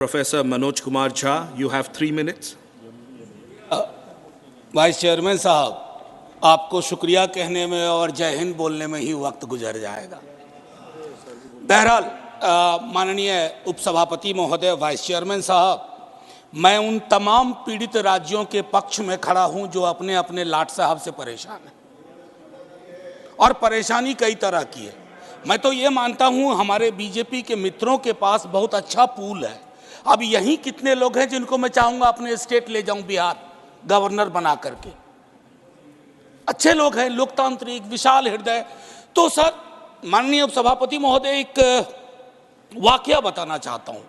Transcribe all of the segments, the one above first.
Professor Manoj Kumar Jha, you have 3 minutes. Vice chairman साहब, आपको शुक्रिया कहने में और जय हिंद बोलने में ही वक्त गुजर जाएगा। बहरहाल माननीय उपसभापति महोदय, वाइस चेयरमैन साहब, मैं उन तमाम पीड़ित राज्यों के पक्ष में खड़ा हूं जो अपने अपने लाट साहब से परेशान हैं, और परेशानी कई तरह की है। मैं तो ये मानता हूं हमारे बीजेपी के मित्रों के पास बहुत अच्छा पूल है। अब यहीं कितने लोग हैं जिनको मैं चाहूंगा अपने स्टेट ले जाऊं, बिहार गवर्नर बना करके। अच्छे लोग हैं, लोकतांत्रिक, विशाल हृदय। तो सर, माननीय उपसभापति महोदय, एक वाकया बताना चाहता हूं।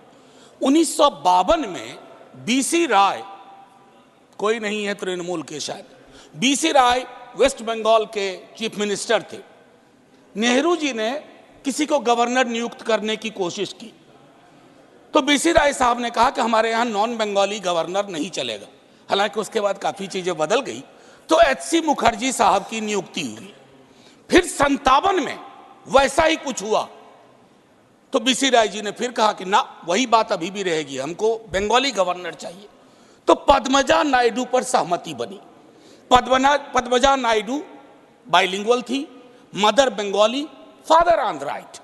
1952 में बीसी राय, कोई नहीं है तृणमूल के शायद, बीसी राय वेस्ट बंगाल के चीफ मिनिस्टर थे। नेहरू जी ने किसी को गवर्नर नियुक्त करने की कोशिश की, तो बीसी राय साहब ने कहा कि हमारे यहाँ नॉन बंगाली गवर्नर नहीं चलेगा। हालांकि उसके बाद काफी चीजें बदल गई, तो एचसी मुखर्जी साहब की नियुक्ति हुई। फिर 57 में वैसा ही कुछ हुआ, तो बीसी राय जी ने फिर कहा कि ना, वही बात अभी भी रहेगी, हमको बंगाली गवर्नर चाहिए। तो पद्मजा नायडू पर सहमति बनी। पद्मजा नायडू बाइलिंगुअल थी, मदर बंगाली, फादर आंध्राइट।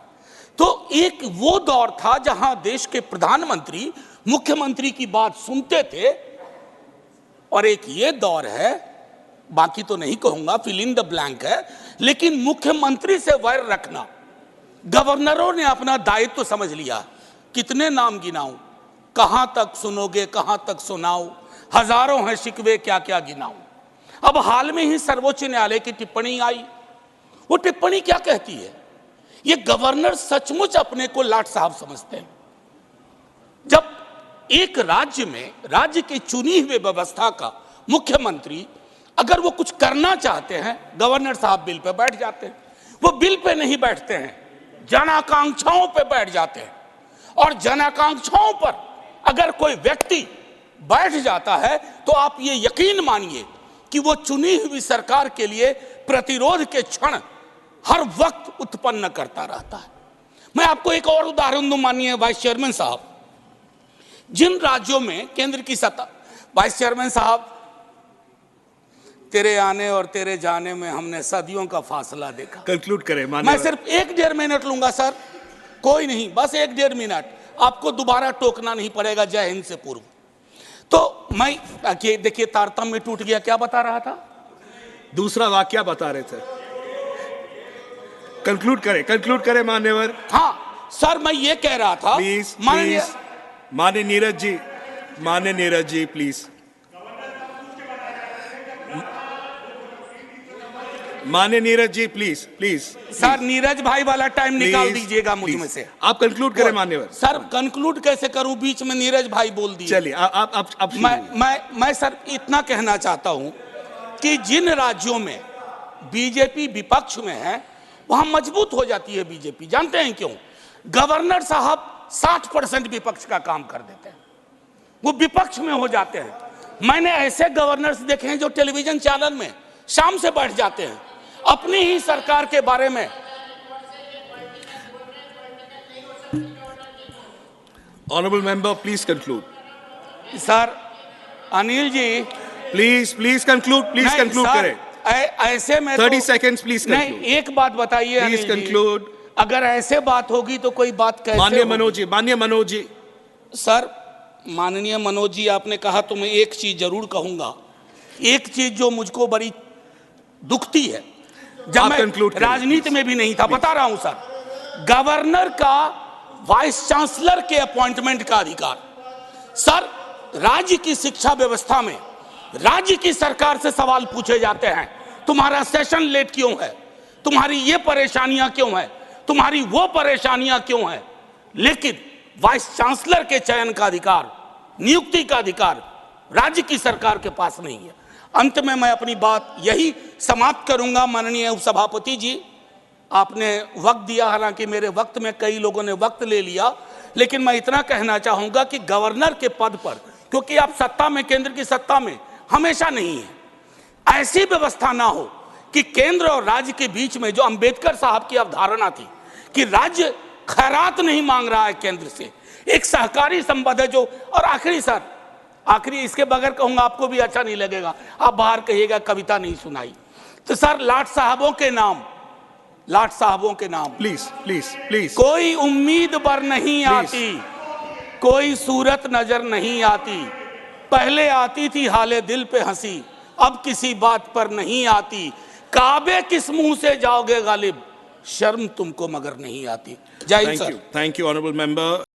तो एक वो दौर था जहां देश के प्रधानमंत्री मुख्यमंत्री की बात सुनते थे, और एक ये दौर है, बाकी तो नहीं कहूंगा, फिल इन द ब्लैंक है, लेकिन मुख्यमंत्री से वैर रखना। गवर्नरों ने अपना दायित्व समझ लिया। कितने नाम गिनाऊं, कहां तक सुनोगे, कहां तक सुनाऊं, हजारों हैं शिकवे, क्या क्या गिनाऊं। अब हाल में ही सर्वोच्च न्यायालय की टिप्पणी आई। वो टिप्पणी क्या कहती है? ये गवर्नर सचमुच अपने को लाट साहब समझते हैं। जब एक राज्य में, राज्य की चुनी हुई व्यवस्था का मुख्यमंत्री अगर वो कुछ करना चाहते हैं, गवर्नर साहब बिल पे बैठ जाते हैं। वो बिल पे नहीं बैठते हैं, जन आकांक्षाओं पे बैठ जाते हैं। और जन आकांक्षाओं पर अगर कोई व्यक्ति बैठ जाता है, तो आप ये यकीन मानिए कि वो चुनी हुई सरकार के लिए प्रतिरोध के क्षण हर वक्त उत्पन्न करता रहता है। मैं आपको एक और उदाहरण दूं, माननीय वाइस चेयरमैन साहब। जिन राज्यों में केंद्र की सत्ता, वाइस चेयरमैन साहब, तेरे आने और तेरे जाने में हमने सदियों का फासला देखा। कंक्लूड करें। मैं सिर्फ 1-1.5 मिनट लूंगा सर, कोई नहीं, बस 1-1.5 मिनट। आपको दोबारा टोकना नहीं पड़ेगा जय हिंद से पूर्व। तो मैं देखिए, तारतम्य टूट गया। क्या बता रहा था? दूसरा वाक्य बता रहे थे। कंक्लूड करें मान्यवर। हाँ सर, मैं ये कह रहा था, प्लीज, माननीय नीरज जी प्लीज। माननीय नीरज जी प्लीज। सर, नीरज भाई वाला टाइम निकाल दीजिएगा मुझ में से। आप कंक्लूड करें मान्यवर। सर, कंक्लूड कैसे करूं? बीच में नीरज भाई बोल दिए। चलिए, आप मैं सर इतना कहना चाहता हूं कि जिन राज्यों में बीजेपी विपक्ष में है, वहां मजबूत हो जाती है बीजेपी। जानते हैं क्यों? गवर्नर साहब 60% विपक्ष का काम कर देते हैं, वो विपक्ष में हो जाते हैं। मैंने ऐसे गवर्नर्स देखे हैं जो टेलीविजन चैनल में शाम से बैठ जाते हैं, अपनी ही सरकार के बारे में। Honourable member, please conclude. Sir, Anil ji please conclude करें। ऐसे में 30 सेकेंड्स प्लीज कंक्लूड। नहीं, एक बात बताइए प्लीज कंक्लूड। अगर ऐसे बात होगी तो कोई बात कैसे? माननीय मनोज जी। सर, माननीय मनोज जी, आपने कहा तो मैं एक चीज जरूर कहूंगा। एक चीज जो मुझको बड़ी दुखती है, जब मैं राजनीति में भी नहीं था, बता रहा हूं सर, गवर्नर का वाइस चांसलर के अपॉइंटमेंट का अधिकार। सर, राज्य की शिक्षा व्यवस्था में राज्य की सरकार से सवाल पूछे जाते हैं, तुम्हारा सेशन लेट क्यों है, तुम्हारी ये परेशानियां क्यों है, तुम्हारी वो परेशानियां क्यों है। लेकिन वाइस चांसलर के चयन का अधिकार, नियुक्ति का अधिकार राज्य की सरकार के पास नहीं है। अंत में मैं अपनी बात यही समाप्त करूंगा। माननीय उपसभापति जी, आपने वक्त दिया, हालांकि मेरे वक्त में कई लोगों ने वक्त ले लिया, लेकिन मैं इतना कहना चाहूंगा कि गवर्नर के पद पर, क्योंकि आप सत्ता में, केंद्र की सत्ता में हमेशा नहीं है, ऐसी व्यवस्था ना हो कि केंद्र और राज्य के बीच में जो अंबेडकर साहब की अवधारणा थी कि राज्य खैरात नहीं मांग रहा है केंद्र से, एक सहकारी संबंध है जो। और आखिरी सर, आखिरी इसके बगैर कहूंगा आपको भी अच्छा नहीं लगेगा, आप बाहर कहिएगा कविता नहीं सुनाई। तो सर लाट साहबों के नाम, लाट साहबों के नाम, प्लीज प्लीज प्लीज। कोई उम्मीद पर नहीं आती, कोई सूरत नजर नहीं आती, पहले आती थी हाले दिल पे हंसी, अब किसी बात पर नहीं आती, काबे किस मुंह से जाओगे गालिब, शर्म तुमको मगर नहीं आती। जय Hind sir. Thank you, honorable member.